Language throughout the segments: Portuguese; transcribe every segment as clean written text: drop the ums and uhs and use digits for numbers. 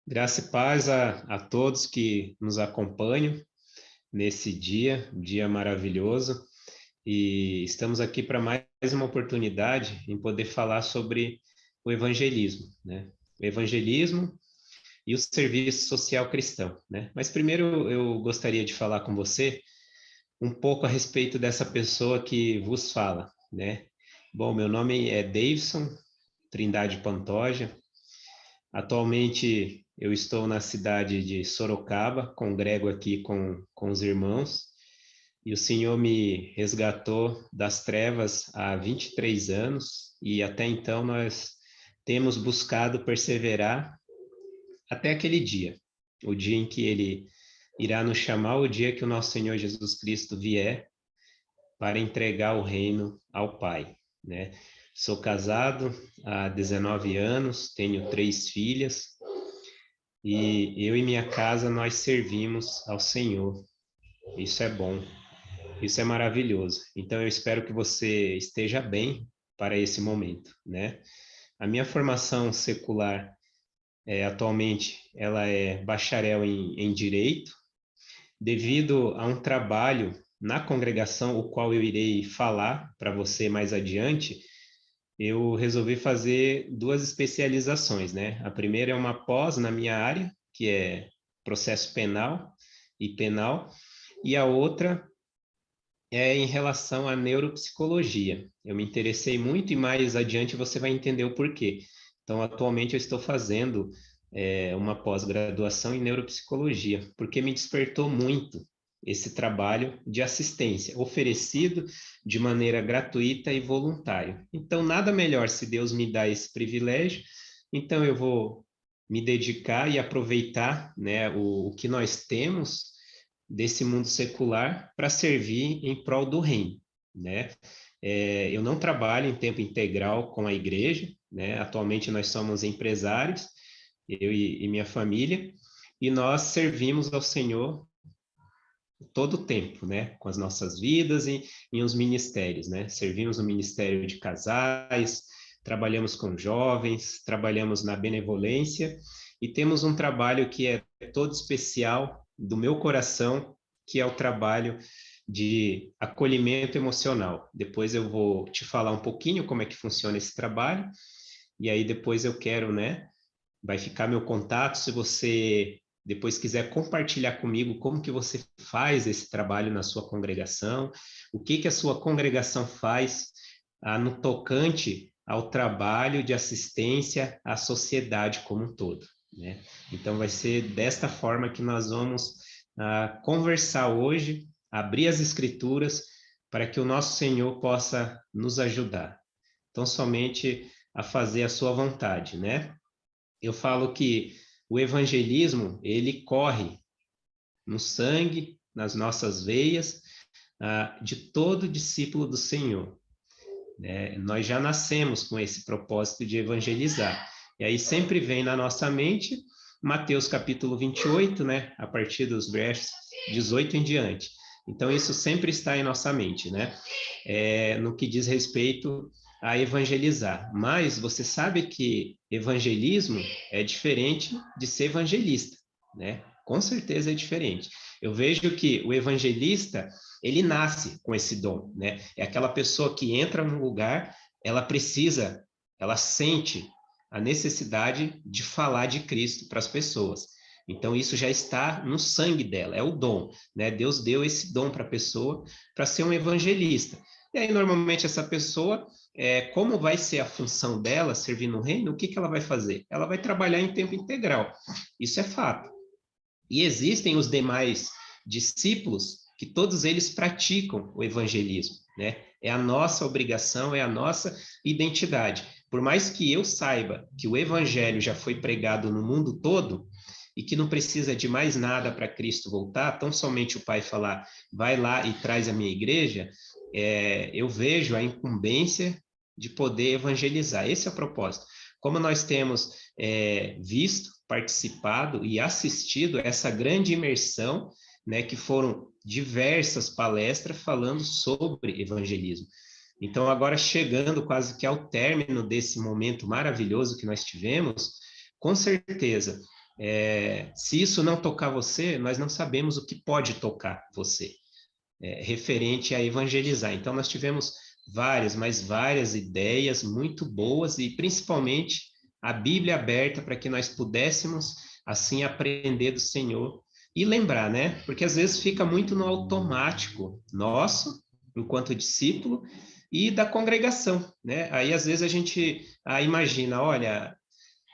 Graça e paz a todos que nos acompanham nesse dia maravilhoso. E estamos aqui para mais uma oportunidade em poder falar sobre o evangelismo, né? O evangelismo e o serviço social cristão, né? Mas primeiro eu gostaria de falar com você um pouco a respeito dessa pessoa que vos fala, né? Bom, meu nome é Davidson Trindade Pantoja. Atualmente eu estou na cidade de Sorocaba, congrego aqui com os irmãos, e o Senhor me resgatou das trevas há 23 anos, e até então nós temos buscado perseverar até aquele dia, o dia em que Ele irá nos chamar, o dia que o nosso Senhor Jesus Cristo vier para entregar o reino ao Pai, né? Sou casado há 19 anos, tenho 3 filhas, e eu e minha casa nós servimos ao Senhor. Isso é bom, isso é maravilhoso. Então eu espero que você esteja bem para esse momento, né? A minha formação secular atualmente ela é bacharel em direito, devido a um trabalho na congregação, o qual eu irei falar para você mais adiante. Eu resolvi fazer 2 especializações, né? A primeira é uma pós na minha área, que é processo penal e penal, e a outra é em relação à neuropsicologia. Eu me interessei muito e mais adiante você vai entender o porquê. Então, atualmente eu estou fazendo uma pós-graduação em neuropsicologia, porque me despertou muito esse trabalho de assistência, oferecido de maneira gratuita e voluntária. Então, nada melhor se Deus me dá esse privilégio, então eu vou me dedicar e aproveitar, né, o que nós temos desse mundo secular para servir em prol do reino, né? Eu não trabalho em tempo integral com a igreja, né? Atualmente nós somos empresários, eu e minha família, e nós servimos ao Senhor todo o tempo, né? Com as nossas vidas e em os ministérios, né? Servimos no ministério de casais, trabalhamos com jovens, trabalhamos na benevolência e temos um trabalho que é todo especial do meu coração, que é o trabalho de acolhimento emocional. Depois eu vou te falar um pouquinho como é que funciona esse trabalho, e aí depois eu quero, né? Vai ficar meu contato se você depois quiser compartilhar comigo como que você faz esse trabalho na sua congregação, o que que a sua congregação faz no tocante ao trabalho de assistência à sociedade como um todo, né? Então vai ser desta forma que nós vamos conversar hoje, abrir as escrituras para que o nosso Senhor possa nos ajudar. Então somente a fazer a sua vontade, né? Eu falo que o evangelismo, ele corre no sangue, nas nossas veias, de todo discípulo do Senhor, né? Nós já nascemos com esse propósito de evangelizar. E aí sempre vem na nossa mente Mateus capítulo 28, né? A partir dos versos 18 em diante. Então, isso sempre está em nossa mente, né? No que diz respeito a evangelizar. Mas você sabe que evangelismo é diferente de ser evangelista, né? Com certeza é diferente. Eu vejo que o evangelista, ele nasce com esse dom, né? É aquela pessoa que entra num lugar, ela precisa, ela sente a necessidade de falar de Cristo para as pessoas. Então, isso já está no sangue dela, é o dom, né? Deus deu esse dom para a pessoa para ser um evangelista. E aí, normalmente, essa pessoa, como vai ser a função dela servir no reino, o que que ela vai fazer? Ela vai trabalhar em tempo integral. Isso é fato. E existem os demais discípulos que todos eles praticam o evangelismo, né? É a nossa obrigação, é a nossa identidade. Por mais que eu saiba que o evangelho já foi pregado no mundo todo e que não precisa de mais nada para Cristo voltar, tão somente o Pai falar, vai lá e traz a minha igreja, eu vejo a incumbência de poder evangelizar. Esse é o propósito. Como nós temos visto, participado e assistido essa grande imersão, né, que foram diversas palestras falando sobre evangelismo. Então, agora chegando quase que ao término desse momento maravilhoso que nós tivemos, com certeza, Se isso não tocar você, nós não sabemos o que pode tocar você, referente a evangelizar. Então, nós tivemos várias, mas várias ideias muito boas e, principalmente, a Bíblia aberta para que nós pudéssemos, assim, aprender do Senhor e lembrar, né? Porque às vezes fica muito no automático nosso, enquanto discípulo, e da congregação, né? Aí, às vezes, a gente imagina, olha,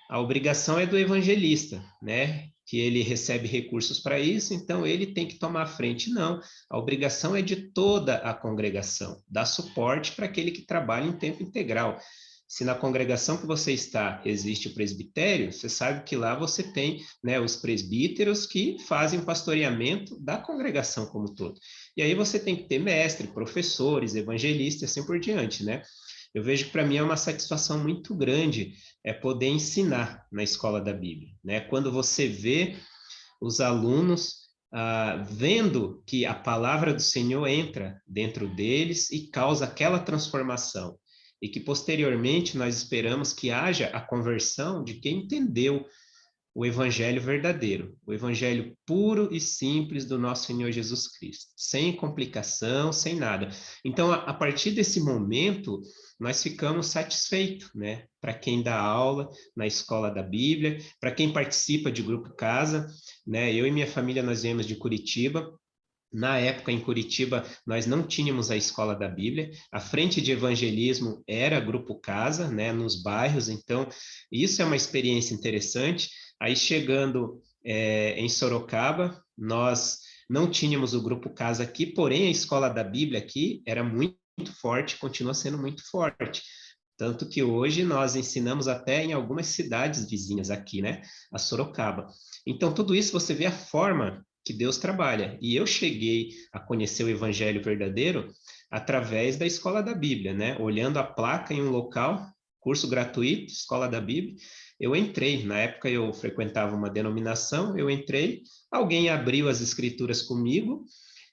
a obrigação é do evangelista, né? Que ele recebe recursos para isso, então ele tem que tomar a frente. Não, a obrigação é de toda a congregação, dar suporte para aquele que trabalha em tempo integral. Se na congregação que você está existe o presbitério, você sabe que lá você tem, né, os presbíteros que fazem o pastoreamento da congregação como um todo. E aí você tem que ter mestre, professores, evangelistas e assim por diante, né? Eu vejo que para mim é uma satisfação muito grande poder ensinar na escola da Bíblia, né? Quando você vê os alunos vendo que a palavra do Senhor entra dentro deles e causa aquela transformação, e que posteriormente nós esperamos que haja a conversão de quem entendeu o evangelho verdadeiro, o evangelho puro e simples do nosso Senhor Jesus Cristo, sem complicação, sem nada. Então, a partir desse momento, nós ficamos satisfeitos, né? Para quem dá aula na escola da Bíblia, para quem participa de grupo casa, né? Eu e minha família, nós viemos de Curitiba. Na época, em Curitiba, nós não tínhamos a escola da Bíblia. A frente de evangelismo era Grupo Casa, né, nos bairros. Então, isso é uma experiência interessante. Aí, chegando em Sorocaba, nós não tínhamos o Grupo Casa aqui, porém, a escola da Bíblia aqui era muito forte, continua sendo muito forte. Tanto que hoje nós ensinamos até em algumas cidades vizinhas aqui, né? A Sorocaba. Então, tudo isso você vê a forma que Deus trabalha. E eu cheguei a conhecer o Evangelho verdadeiro através da escola da Bíblia, né? Olhando a placa em um local, curso gratuito, escola da Bíblia, eu entrei. Na época eu frequentava uma denominação, eu entrei, alguém abriu as escrituras comigo,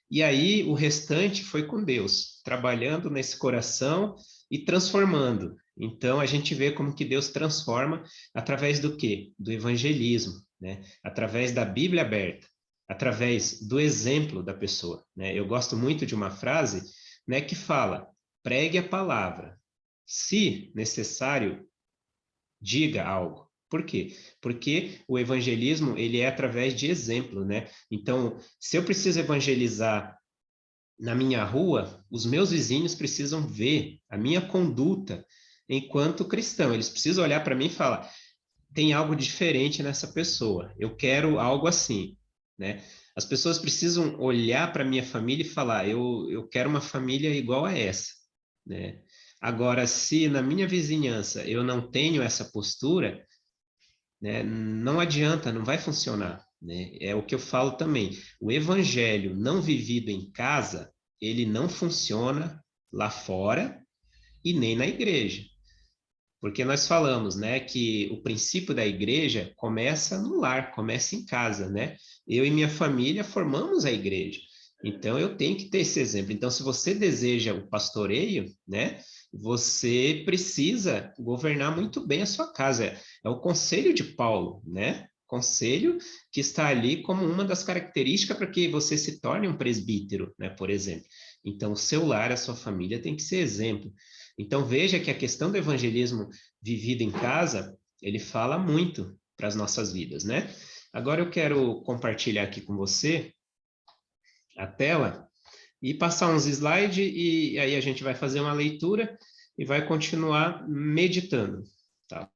e aí o restante foi com Deus, trabalhando nesse coração e transformando. Então a gente vê como que Deus transforma através do quê? Do evangelismo, né? Através da Bíblia aberta, através do exemplo da pessoa, né? Eu gosto muito de uma frase, né, que fala: pregue a palavra. Se necessário, diga algo. Por quê? Porque o evangelismo, ele é através de exemplo, né? Então, se eu preciso evangelizar na minha rua, os meus vizinhos precisam ver a minha conduta enquanto cristão. Eles precisam olhar para mim e falar: tem algo diferente nessa pessoa. Eu quero algo assim, né? As pessoas precisam olhar para minha família e falar: eu quero uma família igual a essa, né? Agora, se na minha vizinhança eu não tenho essa postura, né, não adianta, não vai funcionar, né? É o que eu falo também. O evangelho não vivido em casa, ele não funciona lá fora e nem na igreja. Porque nós falamos, né, que o princípio da igreja começa no lar, começa em casa, né? Eu e minha família formamos a igreja. Então eu tenho que ter esse exemplo. Então, se você deseja o pastoreio, né, você precisa governar muito bem a sua casa. É o conselho de Paulo, né? Conselho que está ali como uma das características para que você se torne um presbítero, né, por exemplo. Então, o seu lar, a sua família tem que ser exemplo. Então veja que a questão do evangelismo vivido em casa, ele fala muito para as nossas vidas, né? Agora eu quero compartilhar aqui com você a tela e passar uns slides e aí a gente vai fazer uma leitura e vai continuar meditando, tá?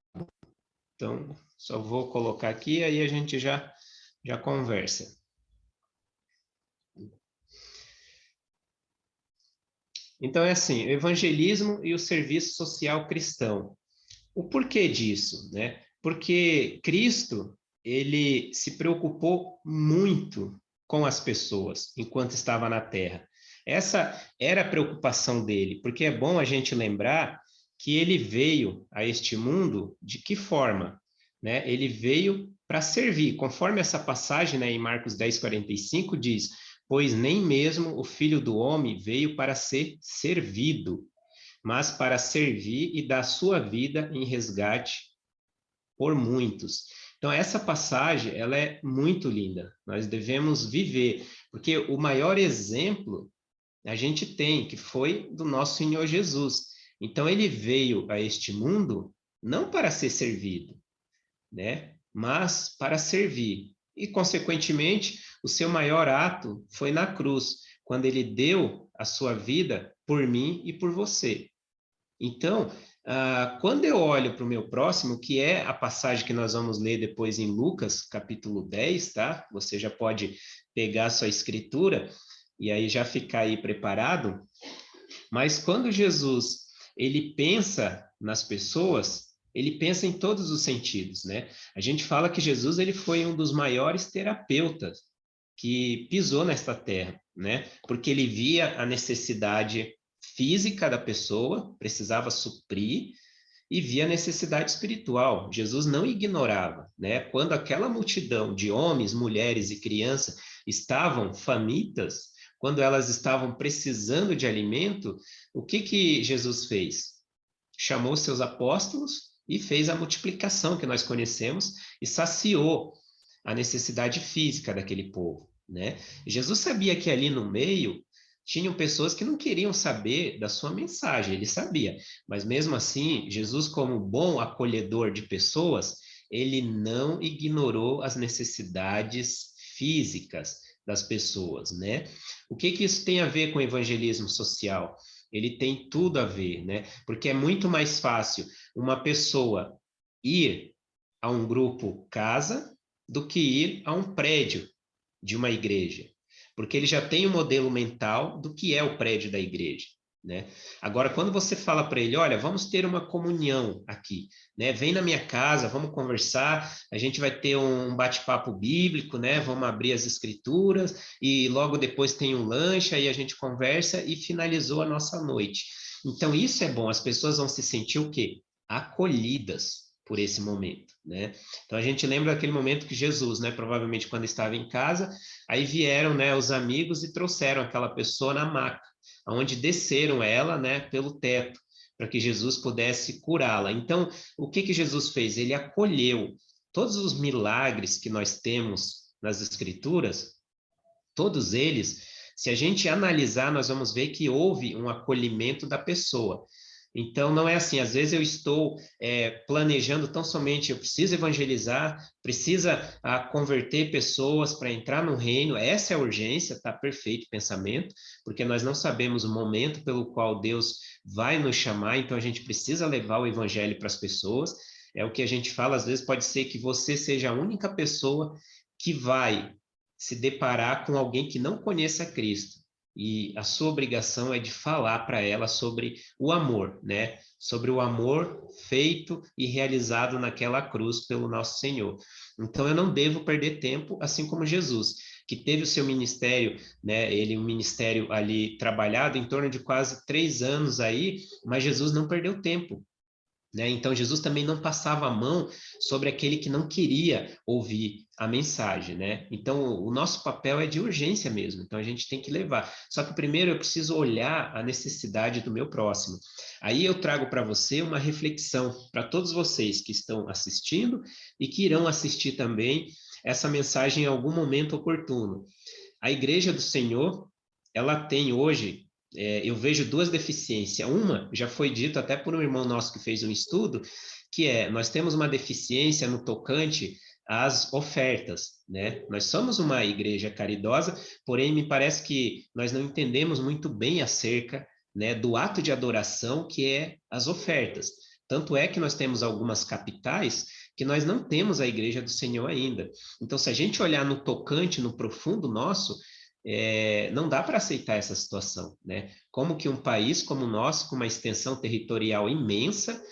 Então, só vou colocar aqui aí a gente já conversa. Então é assim, o evangelismo e o serviço social cristão. O porquê disso, né? Porque Cristo, ele se preocupou muito com as pessoas enquanto estava na Terra. Essa era a preocupação dele, porque é bom a gente lembrar que ele veio a este mundo de que forma, né? Ele veio para servir, conforme essa passagem, né, em Marcos 10:45 diz: pois nem mesmo o Filho do Homem veio para ser servido, mas para servir e dar sua vida em resgate por muitos. Então, essa passagem, ela é muito linda. Nós devemos viver, porque o maior exemplo a gente tem, que foi do nosso Senhor Jesus. Então, ele veio a este mundo não para ser servido, né? Mas para servir. E, consequentemente, o seu maior ato foi na cruz, quando ele deu a sua vida por mim e por você. Então, quando eu olho para o meu próximo, que é a passagem que nós vamos ler depois em Lucas, capítulo 10, tá? Você já pode pegar a sua escritura e aí já ficar aí preparado. Mas quando Jesus, ele pensa nas pessoas, ele pensa em todos os sentidos, né? A gente fala que Jesus, ele foi um dos maiores terapeutas que pisou nesta terra, né? Porque ele via a necessidade física da pessoa, precisava suprir, e via a necessidade espiritual. Jesus não ignorava, né? Quando aquela multidão de homens, mulheres e crianças estavam famintas, quando elas estavam precisando de alimento, o que que Jesus fez? Chamou seus apóstolos e fez a multiplicação que nós conhecemos e saciou a necessidade física daquele povo, né? Jesus sabia que ali no meio tinham pessoas que não queriam saber da sua mensagem, ele sabia, mas mesmo assim, Jesus, como bom acolhedor de pessoas, ele não ignorou as necessidades físicas das pessoas, né? O que que isso tem a ver com evangelismo social? Ele tem tudo a ver, né? Porque é muito mais fácil uma pessoa ir a um grupo casa do que ir a um prédio de uma igreja, porque ele já tem o um modelo mental do que é o prédio da igreja, né? Agora, quando você fala para ele, olha, vamos ter uma comunhão aqui, né? Vem na minha casa, vamos conversar, a gente vai ter um bate-papo bíblico, né? Vamos abrir as escrituras e logo depois tem um lanche, aí a gente conversa e finalizou a nossa noite. Então, isso é bom, as pessoas vão se sentir o quê? Acolhidas por esse momento, né? Então a gente lembra daquele momento que Jesus, né, provavelmente quando estava em casa, aí vieram, né, os amigos e trouxeram aquela pessoa na maca, onde desceram ela, né, pelo teto, para que Jesus pudesse curá-la. Então, o que que Jesus fez? Ele acolheu todos os milagres que nós temos nas Escrituras, todos eles, se a gente analisar, nós vamos ver que houve um acolhimento da pessoa. Então, não é assim, às vezes eu estou planejando tão somente, eu preciso evangelizar, precisa converter pessoas para entrar no reino, essa é a urgência, está perfeito o pensamento, porque nós não sabemos o momento pelo qual Deus vai nos chamar, então a gente precisa levar o evangelho para as pessoas, é o que a gente fala, às vezes pode ser que você seja a única pessoa que vai se deparar com alguém que não conheça Cristo. E a sua obrigação é de falar para ela sobre o amor, né? Sobre o amor feito e realizado naquela cruz pelo nosso Senhor. Então eu não devo perder tempo, assim como Jesus, que teve o seu ministério, né? Ele um ministério ali trabalhado em torno de quase 3 anos aí, mas Jesus não perdeu tempo. Né? Então, Jesus também não passava a mão sobre aquele que não queria ouvir a mensagem, né? Então, o nosso papel é de urgência mesmo, então a gente tem que levar. Só que primeiro eu preciso olhar a necessidade do meu próximo. Aí eu trago para você uma reflexão, para todos vocês que estão assistindo e que irão assistir também essa mensagem em algum momento oportuno. A Igreja do Senhor, ela tem hoje eu vejo duas deficiências. Uma, já foi dito até por um irmão nosso que fez um estudo, que é, nós temos uma deficiência no tocante às ofertas, né? Nós somos uma igreja caridosa, porém me parece que nós não entendemos muito bem acerca, né, do ato de adoração que é as ofertas. Tanto é que nós temos algumas capitais que nós não temos a igreja do Senhor ainda. Então, se a gente olhar no tocante, no profundo nosso, não dá para aceitar essa situação, né? Como que um país como o nosso, com uma extensão territorial imensa,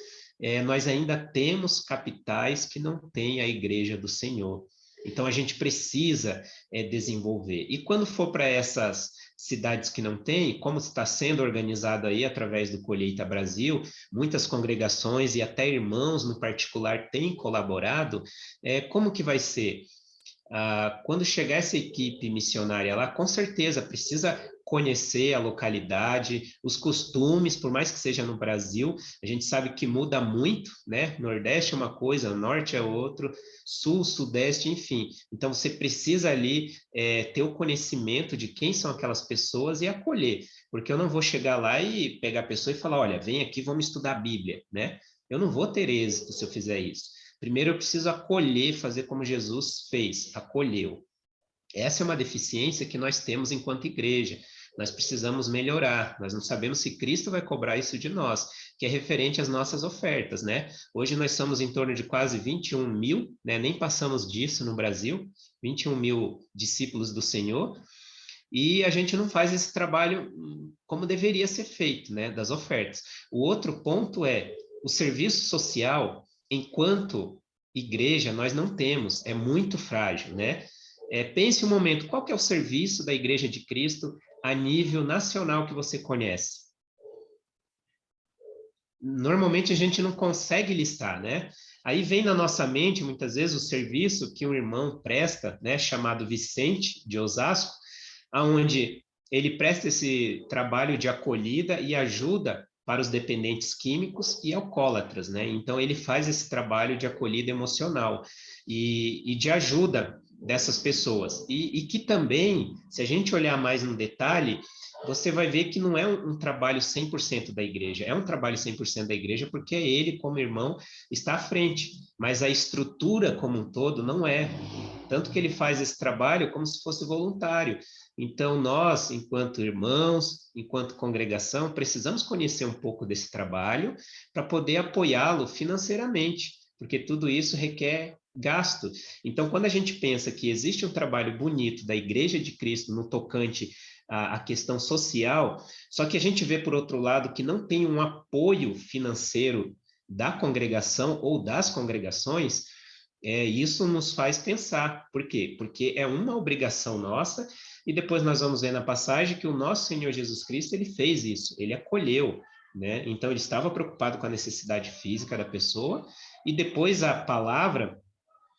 nós ainda temos capitais que não têm a Igreja do Senhor. Então, a gente precisa desenvolver. E quando for para essas cidades que não têm, como está sendo organizado aí através do Colheita Brasil, muitas congregações e até irmãos no particular têm colaborado, como que vai ser? Quando chegar essa equipe missionária lá, com certeza precisa conhecer a localidade, os costumes, por mais que seja no Brasil, a gente sabe que muda muito, né? Nordeste é uma coisa, Norte é outro, Sul, Sudeste, enfim. Então, você precisa ali ter o conhecimento de quem são aquelas pessoas e acolher, porque eu não vou chegar lá e pegar a pessoa e falar, olha, vem aqui, vamos estudar a Bíblia, né? Eu não vou ter êxito se eu fizer isso. Primeiro, eu preciso acolher, fazer como Jesus fez, acolheu. Essa é uma deficiência que nós temos enquanto igreja. Nós precisamos melhorar. Nós não sabemos se Cristo vai cobrar isso de nós, que é referente às nossas ofertas, né? Hoje nós somos em torno de quase 21 mil, né? Nem passamos disso no Brasil, 21 mil discípulos do Senhor, e a gente não faz esse trabalho como deveria ser feito, né? Das ofertas. O outro ponto é o serviço social, enquanto igreja, nós não temos, é muito frágil, né? Pense um momento, qual que é o serviço da Igreja de Cristo a nível nacional que você conhece? Normalmente a gente não consegue listar, né? Aí vem na nossa mente, muitas vezes, o serviço que um irmão presta, né, chamado Vicente, de Osasco, aonde ele presta esse trabalho de acolhida e ajuda para os dependentes químicos e alcoólatras, né? Então, ele faz esse trabalho de acolhida emocional e de ajuda dessas pessoas. E que também, se a gente olhar mais no detalhe, você vai ver que não é um trabalho 100% da igreja, é um trabalho 100% da igreja porque ele, como irmão, está à frente, mas a estrutura como um todo não é. Tanto que ele faz esse trabalho como se fosse voluntário. Então, nós, enquanto irmãos, enquanto congregação, precisamos conhecer um pouco desse trabalho para poder apoiá-lo financeiramente, porque tudo isso requer gasto. Então, quando a gente pensa que existe um trabalho bonito da Igreja de Cristo no tocante à questão social, só que a gente vê, por outro lado, que não tem um apoio financeiro da congregação ou das congregações, isso nos faz pensar. Por quê? Porque é uma obrigação nossa, e depois nós vamos ver na passagem que o nosso Senhor Jesus Cristo, ele fez isso, ele acolheu, né? Então, ele estava preocupado com a necessidade física da pessoa, e depois a palavra,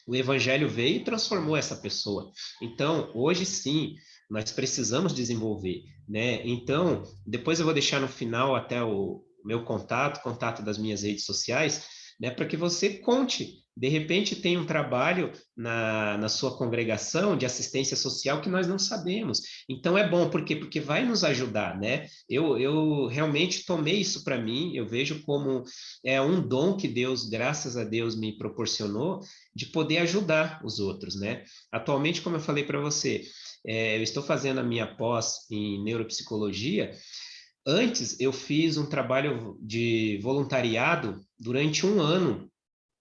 o evangelho veio e transformou essa pessoa. Então, hoje sim, nós precisamos desenvolver, né? Então, depois eu vou deixar no final até o meu contato das minhas redes sociais, né, para que você conte. De repente tem um trabalho na sua congregação de assistência social que nós não sabemos. Então é bom, por quê? Porque vai nos ajudar, né? Eu realmente tomei isso para mim, eu vejo como um dom que Deus, graças a Deus, me proporcionou de poder ajudar os outros, né? Atualmente, como eu falei para você, eu estou fazendo a minha pós em neuropsicologia. Antes, eu fiz um trabalho de voluntariado durante um ano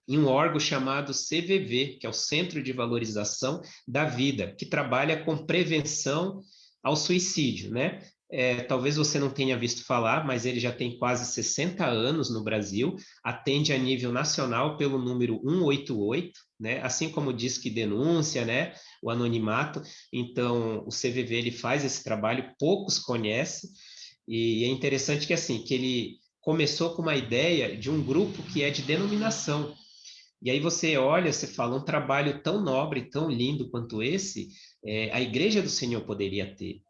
em um órgão chamado CVV, que é o Centro de Valorização da Vida, que trabalha com prevenção ao suicídio, né? Talvez você não tenha visto falar, mas ele já tem quase 60 anos no Brasil, atende a nível nacional pelo número 188, né? Assim como diz que denúncia, né? O anonimato. Então, o CVV ele faz esse trabalho, poucos conhecem, e é interessante que assim, que ele começou com uma ideia de um grupo que é de denominação. E aí você olha, você fala, um trabalho tão nobre, tão lindo quanto esse, a Igreja do Senhor poderia ter.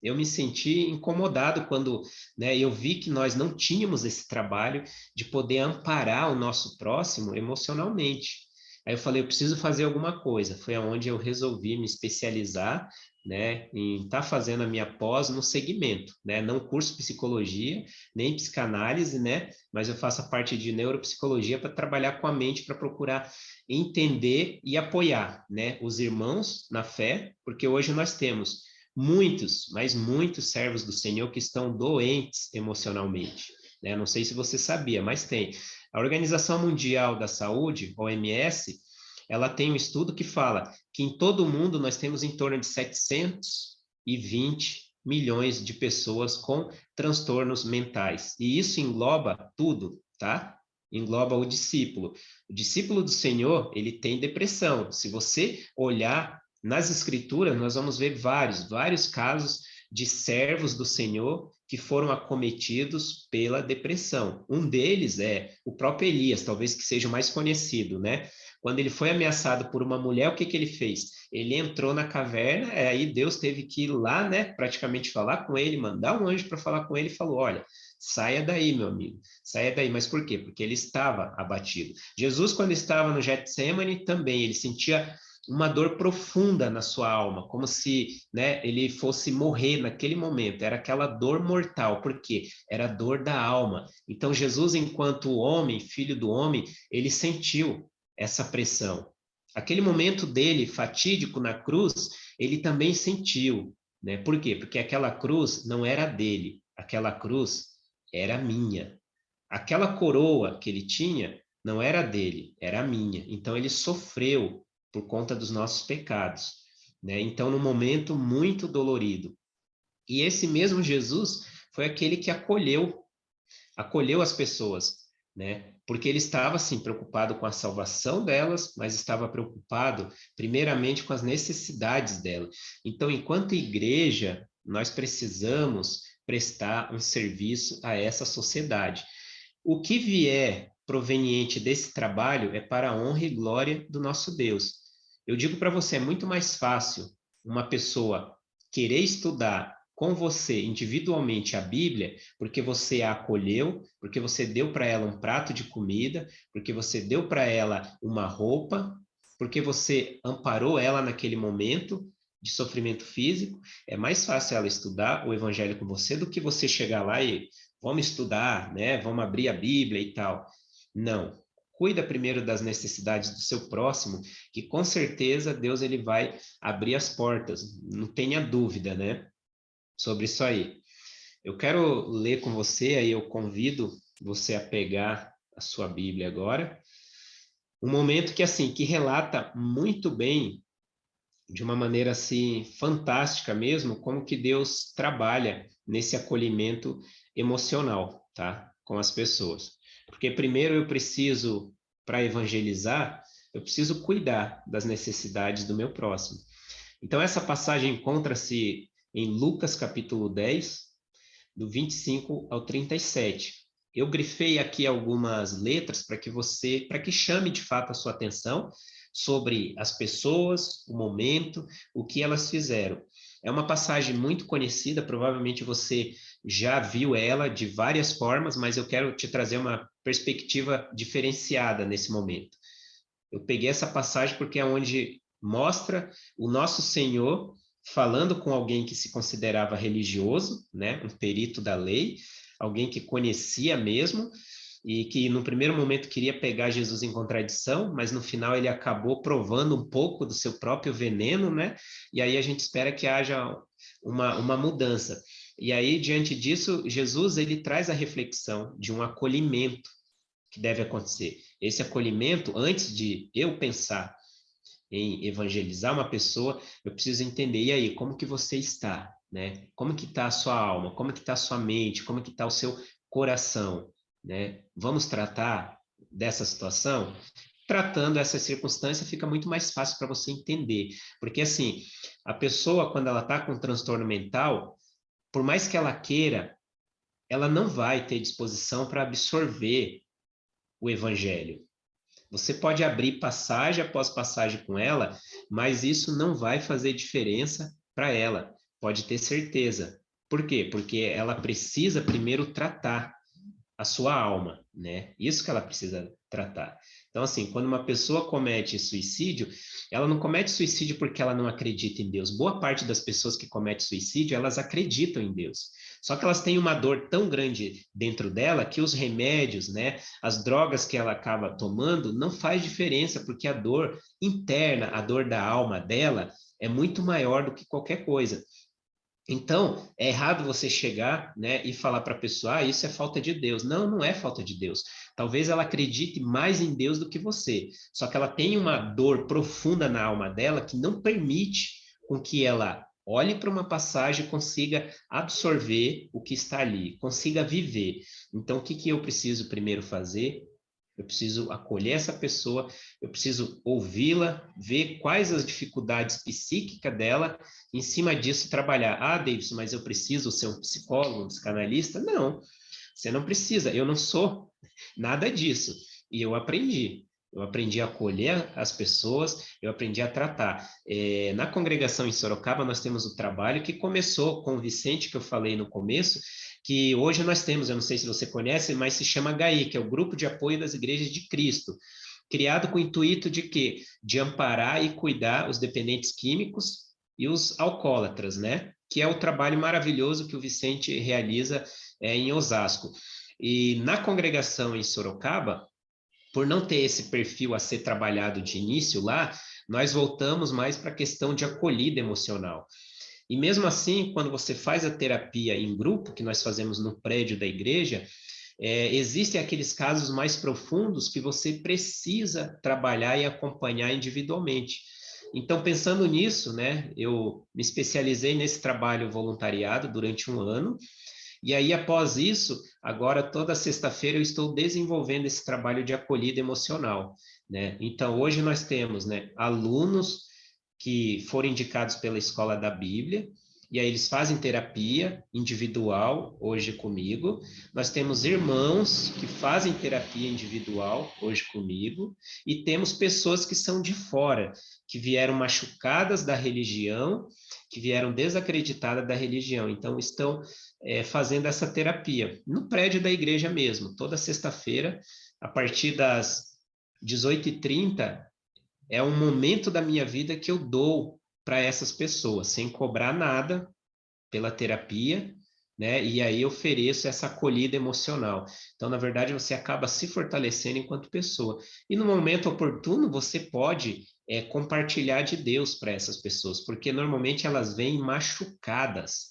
Eu me senti incomodado quando, né, eu vi que nós não tínhamos esse trabalho de poder amparar o nosso próximo emocionalmente. Aí eu falei, eu preciso fazer alguma coisa. Foi aonde eu resolvi me especializar, né, em estar fazendo a minha pós no segmento, né, não curso psicologia, nem psicanálise, né, mas eu faço a parte de neuropsicologia para trabalhar com a mente, para procurar entender e apoiar, né, os irmãos na fé, porque hoje nós temos muitos, mas muitos servos do Senhor que estão doentes emocionalmente, né? Não sei se você sabia, mas tem. A Organização Mundial da Saúde, OMS, ela tem um estudo que fala que em todo o mundo nós temos em torno de 720 milhões de pessoas com transtornos mentais. E isso engloba tudo, tá? Engloba o discípulo. O discípulo do Senhor, ele tem depressão. Se você olhar nas escrituras, nós vamos ver vários casos de servos do Senhor que foram acometidos pela depressão. Um deles é o próprio Elias, talvez que seja o mais conhecido, né? Quando ele foi ameaçado por uma mulher, o que que ele fez? Ele entrou na caverna, aí Deus teve que ir lá, né, praticamente falar com ele, mandar um anjo para falar com ele e falou: olha, saia daí, meu amigo, saia daí. Mas por quê? Porque ele estava abatido. Jesus, quando estava no Getsêmani, também ele sentia uma dor profunda na sua alma, como se, né, ele fosse morrer naquele momento. Era aquela dor mortal, porque era a dor da alma. Então Jesus, enquanto homem, filho do homem, ele sentiu essa pressão. Aquele momento dele fatídico na cruz, ele também sentiu, né? Por quê? Porque aquela cruz não era dele, aquela cruz era minha. Aquela coroa que ele tinha não era dele, era minha. Então ele sofreu por conta dos nossos pecados, né? Então, num momento muito dolorido. E esse mesmo Jesus foi aquele que acolheu as pessoas, né? Porque ele estava, assim, preocupado com a salvação delas, mas estava preocupado, primeiramente, com as necessidades delas. Então, enquanto igreja, nós precisamos prestar um serviço a essa sociedade. O que vier proveniente desse trabalho é para a honra e glória do nosso Deus. Eu digo para você, é muito mais fácil uma pessoa querer estudar com você individualmente a Bíblia, porque você a acolheu, porque você deu para ela um prato de comida, porque você deu para ela uma roupa, porque você amparou ela naquele momento de sofrimento físico. É mais fácil ela estudar o Evangelho com você do que você chegar lá e vamos estudar, né? Vamos abrir a Bíblia e tal. Não. Cuida primeiro das necessidades do seu próximo, que com certeza Deus ele vai abrir as portas. Não tenha dúvida, né? Sobre isso aí. Eu quero ler com você, aí eu convido você a pegar a sua Bíblia agora. Um momento que assim, que relata muito bem, de uma maneira assim fantástica mesmo, como que Deus trabalha nesse acolhimento emocional, tá? Com as pessoas. Porque primeiro eu preciso, para evangelizar, eu preciso cuidar das necessidades do meu próximo. Então essa passagem encontra-se em Lucas capítulo 10, do 25 ao 37. Eu grifei aqui algumas letras para que chame de fato a sua atenção sobre as pessoas, o momento, o que elas fizeram. É uma passagem muito conhecida, provavelmente você já viu ela de várias formas, mas eu quero te trazer uma perspectiva diferenciada nesse momento. Eu peguei essa passagem porque é onde mostra o nosso Senhor falando com alguém que se considerava religioso, né, um perito da lei, alguém que conhecia mesmo e que no primeiro momento queria pegar Jesus em contradição, mas no final ele acabou provando um pouco do seu próprio veneno, né? E aí a gente espera que haja uma mudança. E aí, diante disso, Jesus ele traz a reflexão de um acolhimento que deve acontecer. Esse acolhimento, antes de eu pensar em evangelizar uma pessoa, eu preciso entender, e aí, como que você está, né? Como que está a sua alma? Como que está a sua mente? Como que está o seu coração, né? Vamos tratar dessa situação? Tratando essa circunstância, fica muito mais fácil para você entender. Porque, assim, a pessoa, quando ela está com transtorno mental, por mais que ela queira, ela não vai ter disposição para absorver o evangelho. Você pode abrir passagem após passagem com ela, mas isso não vai fazer diferença para ela, pode ter certeza. Por quê? Porque ela precisa primeiro tratar a sua alma, né? Isso que ela precisa tratar. Então, assim, quando uma pessoa comete suicídio, ela não comete suicídio porque ela não acredita em Deus. Boa parte das pessoas que cometem suicídio, elas acreditam em Deus. Só que elas têm uma dor tão grande dentro dela que os remédios, né, as drogas que ela acaba tomando, não faz diferença, porque a dor interna, a dor da alma dela, é muito maior do que qualquer coisa. Então, é errado você chegar, né, e falar para a pessoa, ah, isso é falta de Deus. Não, não é falta de Deus. Talvez ela acredite mais em Deus do que você. Só que ela tem uma dor profunda na alma dela que não permite com que ela olhe para uma passagem e consiga absorver o que está ali, consiga viver. Então, o que que eu preciso primeiro fazer? Eu preciso acolher essa pessoa, eu preciso ouvi-la, ver quais as dificuldades psíquicas dela, em cima disso trabalhar. Ah, Davidson, mas eu preciso ser um psicólogo, um psicanalista? Não, você não precisa, eu não sou nada disso. E eu aprendi. Eu aprendi a acolher as pessoas, eu aprendi a tratar. Na congregação em Sorocaba, nós temos o trabalho que começou com o Vicente, que eu falei no começo, que hoje nós temos, eu não sei se você conhece, mas se chama GAI, que é o Grupo de Apoio das Igrejas de Cristo, criado com o intuito de quê? De amparar e cuidar os dependentes químicos e os alcoólatras, né? Que é o trabalho maravilhoso que o Vicente realiza em Osasco. E na congregação em Sorocaba, por não ter esse perfil a ser trabalhado de início lá, nós voltamos mais para a questão de acolhida emocional. E mesmo assim, quando você faz a terapia em grupo, que nós fazemos no prédio da igreja, existem aqueles casos mais profundos que você precisa trabalhar e acompanhar individualmente. Então, pensando nisso, né, eu me especializei nesse trabalho voluntariado durante um ano, e aí, após isso, agora toda sexta-feira eu estou desenvolvendo esse trabalho de acolhida emocional, né? Então, hoje nós temos, né, alunos que foram indicados pela Escola da Bíblia, e aí eles fazem terapia individual hoje comigo. Nós temos irmãos que fazem terapia individual hoje comigo, e temos pessoas que são de fora, que vieram machucadas da religião, que vieram desacreditadas da religião. Então, estão fazendo essa terapia no prédio da igreja mesmo, toda sexta-feira, a partir das 18h30, é um momento da minha vida que eu dou para essas pessoas, sem cobrar nada pela terapia, né? E aí eu ofereço essa acolhida emocional. Então, na verdade, você acaba se fortalecendo enquanto pessoa. E no momento oportuno, você pode compartilhar de Deus para essas pessoas, porque normalmente elas vêm machucadas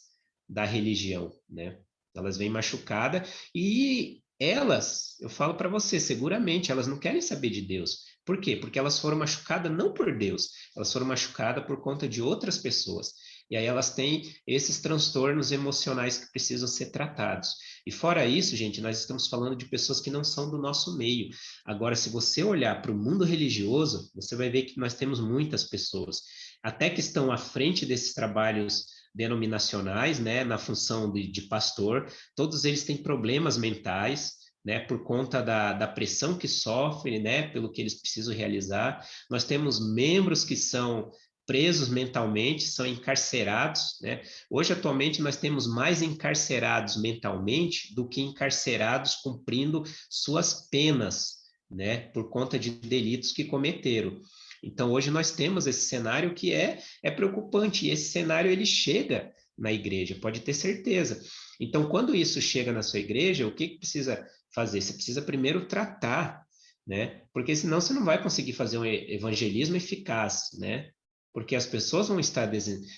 da religião, né? Elas vêm machucadas e elas, eu falo para você, seguramente elas não querem saber de Deus. Por quê? Porque elas foram machucadas não por Deus, elas foram machucadas por conta de outras pessoas. E aí elas têm esses transtornos emocionais que precisam ser tratados. E fora isso, gente, nós estamos falando de pessoas que não são do nosso meio. Agora, se você olhar para o mundo religioso, você vai ver que nós temos muitas pessoas, até que estão à frente desses trabalhos denominacionais, né, na função de pastor, todos eles têm problemas mentais, né, por conta da pressão que sofrem, né, pelo que eles precisam realizar. Nós temos membros que são presos mentalmente, são encarcerados, né? Hoje, atualmente, nós temos mais encarcerados mentalmente do que encarcerados cumprindo suas penas, né, por conta de delitos que cometeram. Então, hoje nós temos esse cenário que é preocupante, e esse cenário ele chega na igreja, pode ter certeza. Então, quando isso chega na sua igreja, o que precisa fazer? Você precisa primeiro tratar, né? Porque senão você não vai conseguir fazer um evangelismo eficaz, né? Porque as pessoas vão estar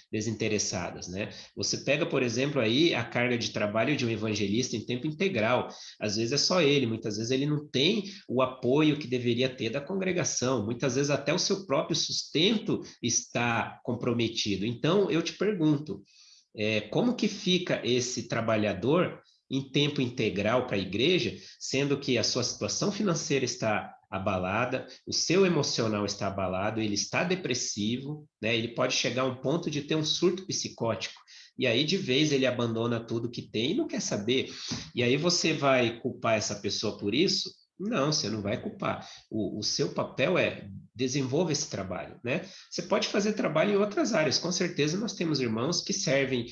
desinteressadas, né? Você pega, por exemplo, aí a carga de trabalho de um evangelista em tempo integral. Às vezes é só ele, muitas vezes ele não tem o apoio que deveria ter da congregação, muitas vezes até o seu próprio sustento está comprometido. Então, eu te pergunto, como que fica esse trabalhador em tempo integral para a igreja, sendo que a sua situação financeira está abalada, o seu emocional está abalado, ele está depressivo, né? Ele pode chegar a um ponto de ter um surto psicótico. E aí, de vez, ele abandona tudo que tem e não quer saber. E aí você vai culpar essa pessoa por isso? Não, você não vai culpar. O seu papel é desenvolver esse trabalho, né? Você pode fazer trabalho em outras áreas. Com certeza nós temos irmãos que servem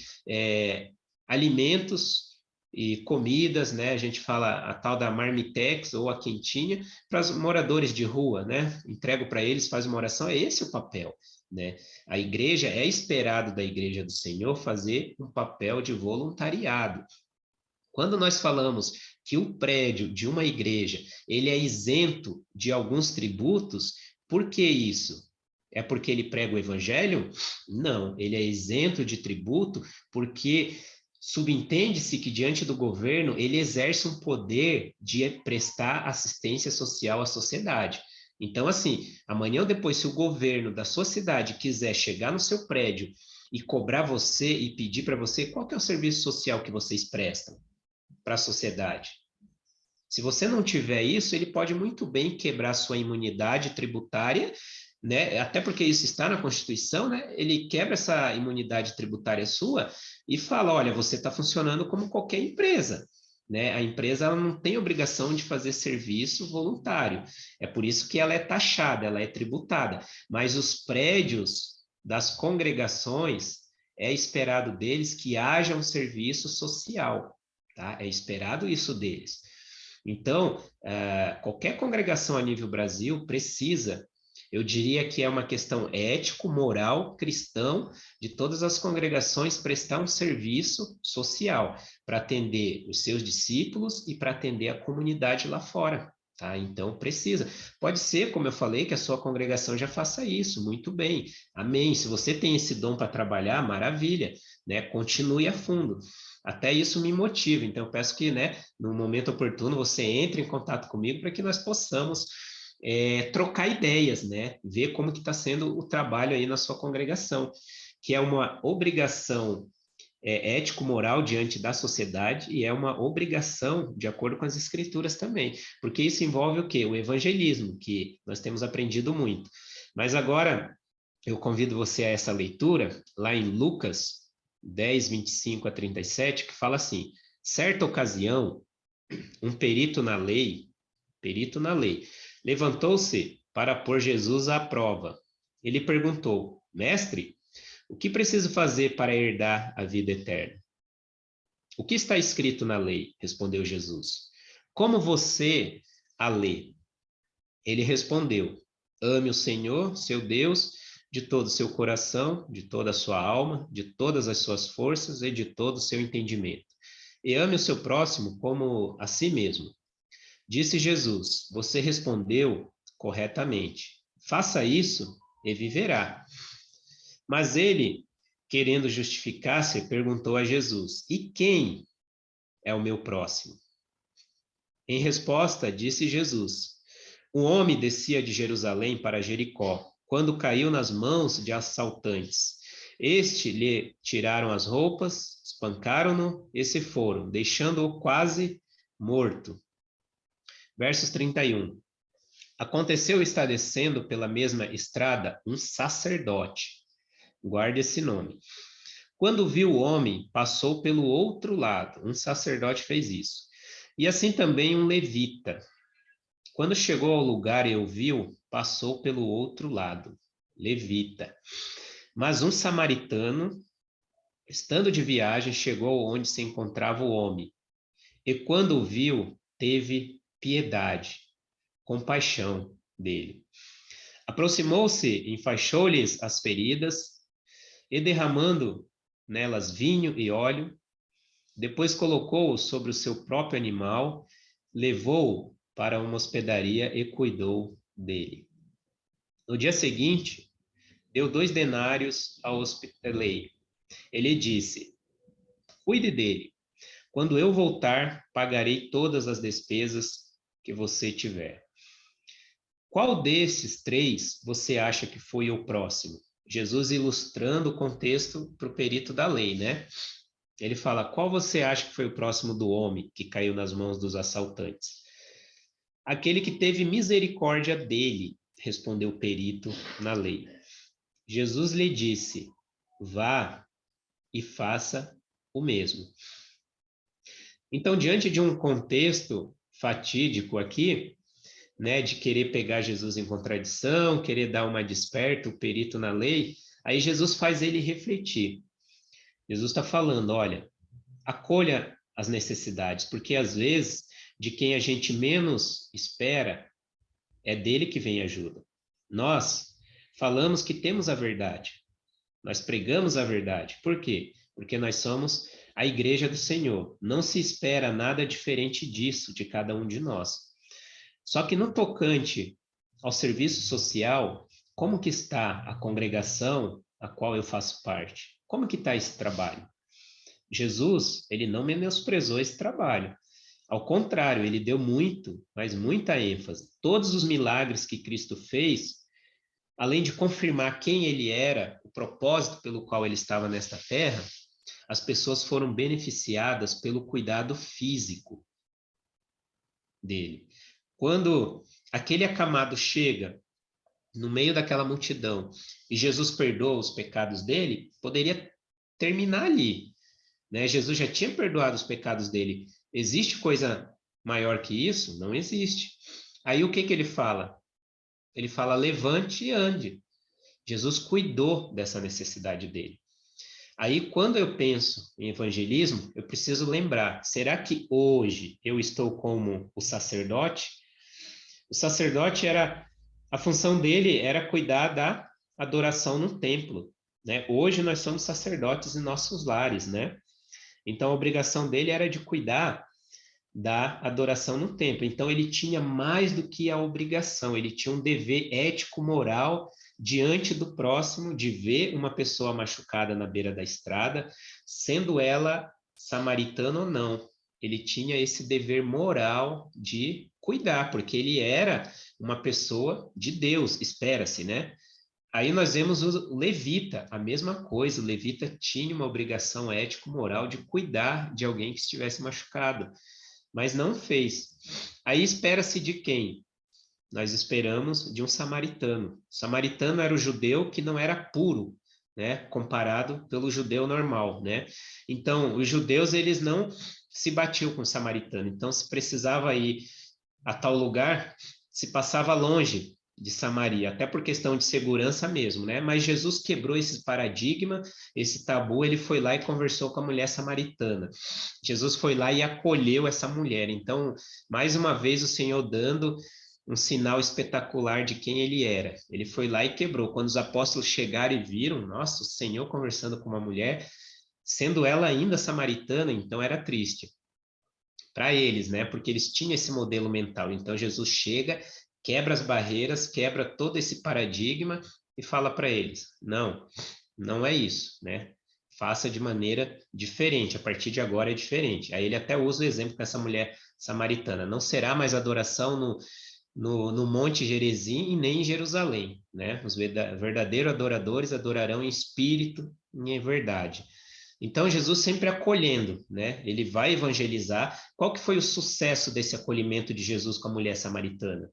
alimentos e comidas, né? A gente fala a tal da marmitex ou a quentinha para os moradores de rua, né? Entrego para eles, faz uma oração, é esse o papel, né? A igreja é esperado da igreja do Senhor fazer um papel de voluntariado. Quando nós falamos que o prédio de uma igreja, ele é isento de alguns tributos, por que isso? É porque ele prega o evangelho? Não, ele é isento de tributo porque subentende-se que diante do governo ele exerce um poder de prestar assistência social à sociedade. Então, assim, amanhã ou depois, se o governo da sua cidade quiser chegar no seu prédio e cobrar você e pedir para você qual que é o serviço social que vocês prestam para a sociedade. Se você não tiver isso, ele pode muito bem quebrar sua imunidade tributária, né? Até porque isso está na Constituição, né? Ele quebra essa imunidade tributária sua e fala: olha, você está funcionando como qualquer empresa. né? A empresa ela não tem obrigação de fazer serviço voluntário. É por isso que ela é taxada, ela é tributada. Mas os prédios das congregações, é esperado deles que haja um serviço social, tá? É esperado isso deles. Então, qualquer congregação a nível Brasil precisa, eu diria que é uma questão ético, moral, cristão, de todas as congregações prestar um serviço social para atender os seus discípulos e para atender a comunidade lá fora. Tá? Então, precisa. Pode ser, como eu falei, que a sua congregação já faça isso, muito bem. Amém. Se você tem esse dom para trabalhar, maravilha, né? Continue a fundo. Até isso me motiva. Então, eu peço que, né, no momento oportuno, você entre em contato comigo para que nós possamos trocar ideias, né? Ver como que está sendo o trabalho aí na sua congregação, que é uma obrigação ético-moral diante da sociedade e é uma obrigação de acordo com as escrituras também, porque isso envolve o quê? O evangelismo, que nós temos aprendido muito. Mas agora eu convido você a essa leitura, lá em Lucas 10, 25 a 37, que fala assim: certa ocasião, um perito na lei, levantou-se para pôr Jesus à prova. Ele perguntou: Mestre, o que preciso fazer para herdar a vida eterna? O que está escrito na lei? Respondeu Jesus. Como você a lê? Ele respondeu: Ame o Senhor, seu Deus, de todo o seu coração, de toda a sua alma, de todas as suas forças e de todo o seu entendimento. E ame o seu próximo como a si mesmo. Disse Jesus: Você respondeu corretamente. Faça isso e viverá. Mas ele, querendo justificar-se, perguntou a Jesus: E quem é o meu próximo? Em resposta, disse Jesus: Um homem descia de Jerusalém para Jericó, quando caiu nas mãos de assaltantes. Este lhe tiraram as roupas, espancaram-no e se foram, deixando-o quase morto. Versos 31. Aconteceu estar descendo pela mesma estrada um sacerdote. Guarde esse nome. Quando viu o homem, passou pelo outro lado. Um sacerdote fez isso. E assim também um levita. Quando chegou ao lugar e o viu, passou pelo outro lado. Levita. Mas um samaritano, estando de viagem, chegou onde se encontrava o homem. E quando o viu, teve piedade, compaixão dele. Aproximou-se, enfaixou-lhes as feridas e, derramando nelas vinho e óleo, depois colocou-o sobre o seu próprio animal, levou-o para uma hospedaria e cuidou dele. No dia seguinte, deu 2 denários ao hospitaleiro. Ele disse: Cuide dele. Quando eu voltar, pagarei todas as despesas que você tiver. Qual desses 3 você acha que foi o próximo? Jesus ilustrando o contexto para o perito da lei, né? Ele fala: Qual você acha que foi o próximo do homem que caiu nas mãos dos assaltantes? Aquele que teve misericórdia dele, respondeu o perito na lei. Jesus lhe disse: Vá e faça o mesmo. Então, diante de um contexto fatídico aqui, né, de querer pegar Jesus em contradição, querer dar uma desperta, o perito na lei, aí Jesus faz ele refletir. Jesus está falando: olha, acolha as necessidades, porque às vezes de quem a gente menos espera é dele que vem ajuda. Nós falamos que temos a verdade, nós pregamos a verdade. Por quê? Porque nós somos a igreja do Senhor. Não se espera nada diferente disso de cada um de nós. Só que no tocante ao serviço social, como que está a congregação a qual eu faço parte? Como que está esse trabalho? Jesus, ele não menosprezou esse trabalho. Ao contrário, ele deu muito, mas muita ênfase. Todos os milagres que Cristo fez, além de confirmar quem ele era, o propósito pelo qual ele estava nesta terra, as pessoas foram beneficiadas pelo cuidado físico dele. Quando aquele acamado chega no meio daquela multidão e Jesus perdoa os pecados dele, poderia terminar ali, né? Jesus já tinha perdoado os pecados dele, Existe coisa maior que isso? Não existe. Aí o que que ele fala? Ele fala: levante e ande. Jesus cuidou dessa necessidade dele. Aí, quando eu penso em evangelismo, eu preciso lembrar: será que hoje eu estou como o sacerdote? O sacerdote era, a função dele era cuidar da adoração no templo, né? Hoje nós somos sacerdotes em nossos lares, né? Então a obrigação dele era de cuidar da adoração no templo. Então ele tinha mais do que a obrigação, ele tinha um dever ético, moral diante do próximo, de ver uma pessoa machucada na beira da estrada, sendo ela samaritana ou não. Ele tinha esse dever moral de cuidar, porque ele era uma pessoa de Deus, espera-se, né? Aí nós vemos o levita, a mesma coisa, o levita tinha uma obrigação ético-moral de cuidar de alguém que estivesse machucado, mas não fez. Aí espera-se de quem? Nós esperamos de um samaritano. O samaritano era o judeu que não era puro, né, comparado pelo judeu normal, né? Então, os judeus eles não se batiam com o samaritano. Então, se precisava ir a tal lugar, se passava longe de Samaria, até por questão de segurança mesmo, né? Mas Jesus quebrou esse paradigma, esse tabu, ele foi lá e conversou com a mulher samaritana. Jesus foi lá e acolheu essa mulher. Então, mais uma vez, o Senhor dando um sinal espetacular de quem ele era. Ele foi lá e quebrou. Quando os apóstolos chegaram e viram, nossa, o Senhor conversando com uma mulher, sendo ela ainda samaritana, então era triste para eles, né? Porque eles tinham esse modelo mental. Então Jesus chega, quebra as barreiras, quebra todo esse paradigma e fala para eles: não, não é isso, né? Faça de maneira diferente, a partir de agora é diferente. Aí ele até usa o exemplo com essa mulher samaritana: não será mais adoração no Monte Gerizim e nem em Jerusalém, né? Os verdadeiros adoradores adorarão em espírito e em verdade. Então Jesus sempre acolhendo, né? Ele vai evangelizar. Qual que foi o sucesso desse acolhimento de Jesus com a mulher samaritana?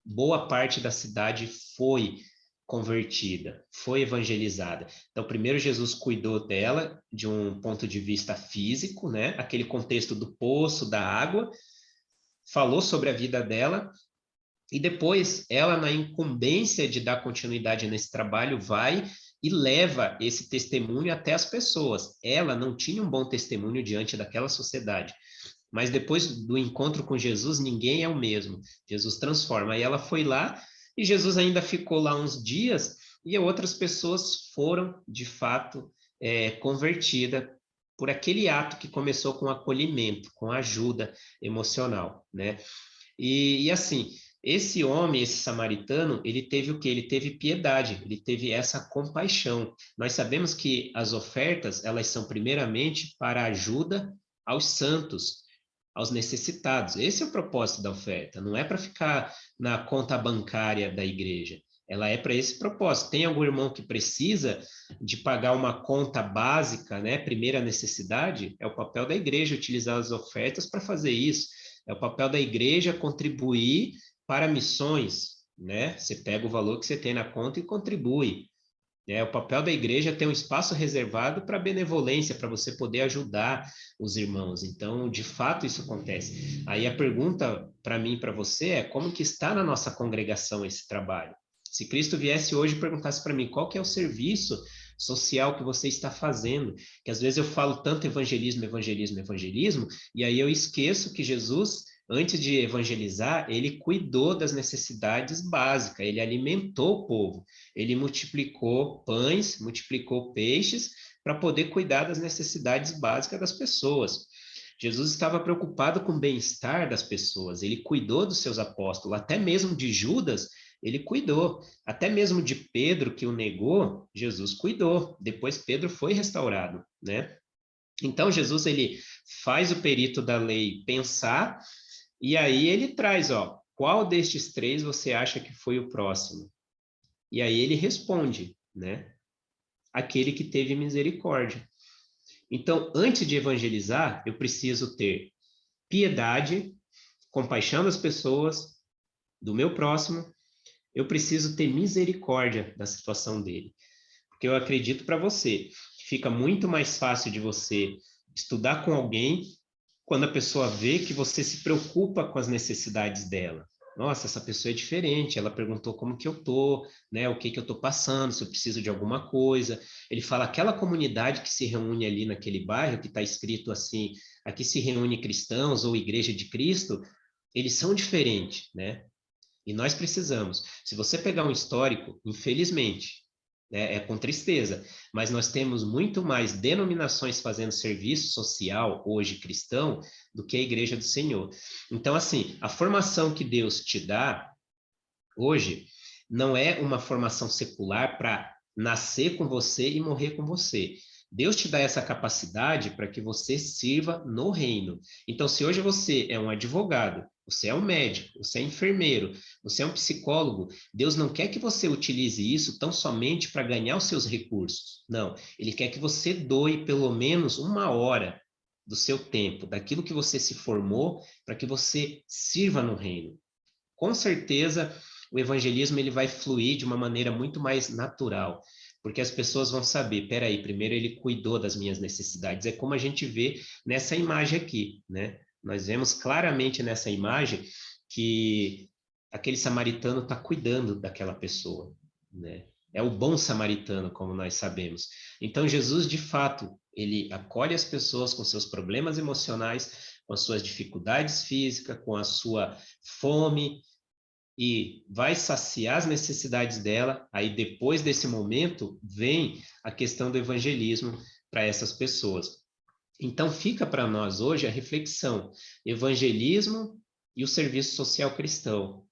Boa parte da cidade foi convertida, foi evangelizada. Então, primeiro Jesus cuidou dela de um ponto de vista físico, né? Aquele contexto do poço, da água, falou sobre a vida dela, e depois ela, na incumbência de dar continuidade nesse trabalho, vai e leva esse testemunho até as pessoas. Ela não tinha um bom testemunho diante daquela sociedade. Mas depois do encontro com Jesus, ninguém é o mesmo. Jesus transforma. Aí ela foi lá e Jesus ainda ficou lá uns dias e outras pessoas foram, de fato, convertidas por aquele ato que começou com acolhimento, com ajuda emocional, né? E assim, esse homem, esse samaritano, ele teve o quê? Ele teve piedade, ele teve essa compaixão. Nós sabemos que as ofertas, elas são primeiramente para ajuda aos santos, aos necessitados. Esse é o propósito da oferta, não é para ficar na conta bancária da igreja. Ela é para esse propósito. Tem algum irmão que precisa de pagar uma conta básica, né? Primeira necessidade, é o papel da igreja utilizar as ofertas para fazer isso. É o papel da igreja contribuir para missões, né? Você pega o valor que você tem na conta e contribui. É o papel da igreja ter um espaço reservado para benevolência, para você poder ajudar os irmãos. Então, de fato, isso acontece. Aí a pergunta para mim e para você é: como que está na nossa congregação esse trabalho? Se Cristo viesse hoje e perguntasse para mim qual que é o serviço social que você está fazendo, que às vezes eu falo tanto evangelismo, evangelismo, evangelismo, e aí eu esqueço que Jesus, antes de evangelizar, ele cuidou das necessidades básicas, ele alimentou o povo, ele multiplicou pães, multiplicou peixes para poder cuidar das necessidades básicas das pessoas. Jesus estava preocupado com o bem-estar das pessoas, ele cuidou dos seus apóstolos, até mesmo de Judas, ele cuidou. Até mesmo de Pedro, que o negou, Jesus cuidou. Depois Pedro foi restaurado, né? Então Jesus ele faz o perito da lei pensar e aí ele traz, ó, qual destes três você acha que foi o próximo? E aí ele responde, né? Aquele que teve misericórdia. Então, antes de evangelizar, eu preciso ter piedade, compaixão das pessoas, do meu próximo, eu preciso ter misericórdia da situação dele. Porque eu acredito para você, fica muito mais fácil de você estudar com alguém, quando a pessoa vê que você se preocupa com as necessidades dela. Nossa, essa pessoa é diferente, ela perguntou como que eu tô, né, o que que eu tô passando, se eu preciso de alguma coisa. Ele fala, aquela comunidade que se reúne ali naquele bairro, que está escrito assim, aqui se reúne cristãos ou igreja de Cristo, eles são diferentes, né? E nós precisamos. Se você pegar um histórico, infelizmente, né, é com tristeza, mas nós temos muito mais denominações fazendo serviço social hoje cristão do que a Igreja do Senhor. Então, assim, a formação que Deus te dá hoje não é uma formação secular para nascer com você e morrer com você. Deus te dá essa capacidade para que você sirva no reino. Então, se hoje você é um advogado, você é um médico, você é enfermeiro, você é um psicólogo, Deus não quer que você utilize isso tão somente para ganhar os seus recursos. Não, Ele quer que você doe pelo menos 1 hora do seu tempo, daquilo que você se formou, para que você sirva no reino. Com certeza, o evangelismo ele vai fluir de uma maneira muito mais natural, porque as pessoas vão saber, peraí, primeiro ele cuidou das minhas necessidades. É como a gente vê nessa imagem aqui, né? Nós vemos claramente nessa imagem que aquele samaritano está cuidando daquela pessoa, né? É o bom samaritano, como nós sabemos. Então, Jesus, de fato, ele acolhe as pessoas com seus problemas emocionais, com as suas dificuldades físicas, com a sua fome, e vai saciar as necessidades dela. Aí, depois desse momento, vem a questão do evangelismo para essas pessoas. Então, fica para nós hoje a reflexão: evangelismo e o serviço social cristão.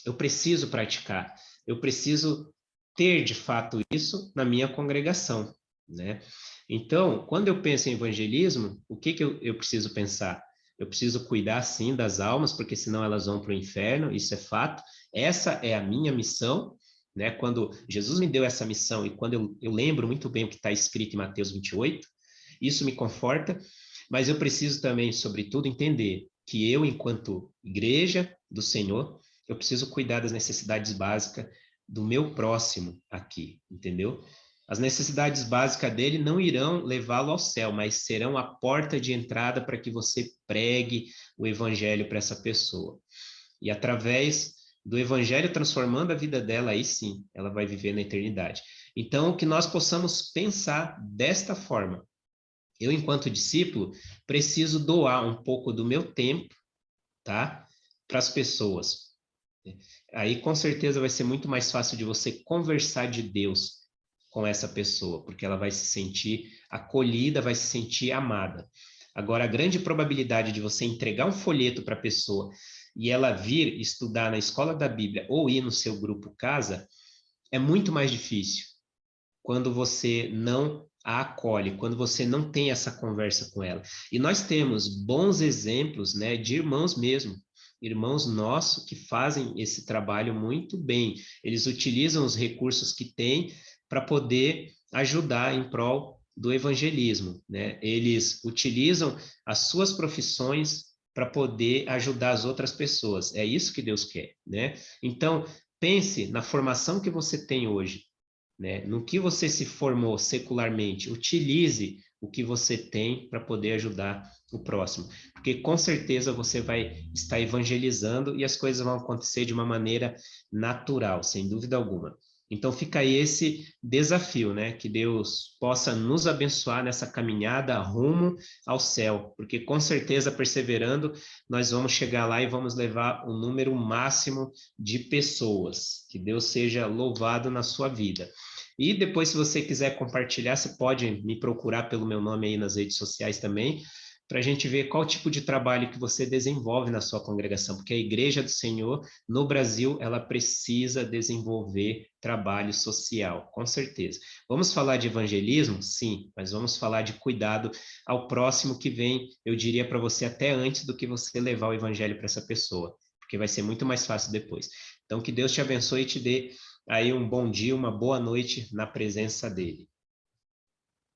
Eu preciso praticar, eu preciso ter de fato isso na minha congregação, né? Então, quando eu penso em evangelismo, o que que eu preciso pensar? Eu preciso cuidar, sim, das almas, porque senão elas vão para o inferno, isso é fato. Essa é a minha missão, né? Quando Jesus me deu essa missão e quando eu lembro muito bem o que está escrito em Mateus 28, isso me conforta, mas eu preciso também, sobretudo, entender que eu, enquanto igreja do Senhor, eu preciso cuidar das necessidades básicas do meu próximo aqui, entendeu? As necessidades básicas dele não irão levá-lo ao céu, mas serão a porta de entrada para que você pregue o evangelho para essa pessoa. E através do evangelho transformando a vida dela, aí sim, ela vai viver na eternidade. Então, que nós possamos pensar desta forma. Eu, enquanto discípulo, preciso doar um pouco do meu tempo, tá? Para as pessoas. Aí, com certeza, vai ser muito mais fácil de você conversar de Deus com essa pessoa, porque ela vai se sentir acolhida, vai se sentir amada. Agora, a grande probabilidade de você entregar um folheto para a pessoa e ela vir estudar na escola da Bíblia ou ir no seu grupo casa é muito mais difícil quando você não a acolhe, quando você não tem essa conversa com ela. E nós temos bons exemplos, né, de irmãos mesmo, irmãos nossos que fazem esse trabalho muito bem. Eles utilizam os recursos que têm para poder ajudar em prol do evangelismo, né? Eles utilizam as suas profissões para poder ajudar as outras pessoas. É isso que Deus quer, né? Então, pense na formação que você tem hoje, né? No que você se formou secularmente, utilize o que você tem para poder ajudar o próximo, porque com certeza você vai estar evangelizando e as coisas vão acontecer de uma maneira natural, sem dúvida alguma. Então fica aí esse desafio, né? Que Deus possa nos abençoar nessa caminhada rumo ao céu, porque com certeza perseverando nós vamos chegar lá e vamos levar o número máximo de pessoas. Que Deus seja louvado na sua vida. E depois, se você quiser compartilhar, você pode me procurar pelo meu nome aí nas redes sociais também, para a gente ver qual tipo de trabalho que você desenvolve na sua congregação, porque a Igreja do Senhor, no Brasil, ela precisa desenvolver trabalho social, com certeza. Vamos falar de evangelismo? Sim, mas vamos falar de cuidado ao próximo que vem, eu diria para você, até antes do que você levar o evangelho para essa pessoa, porque vai ser muito mais fácil depois. Então, que Deus te abençoe e te dê aí um bom dia, uma boa noite na presença dele.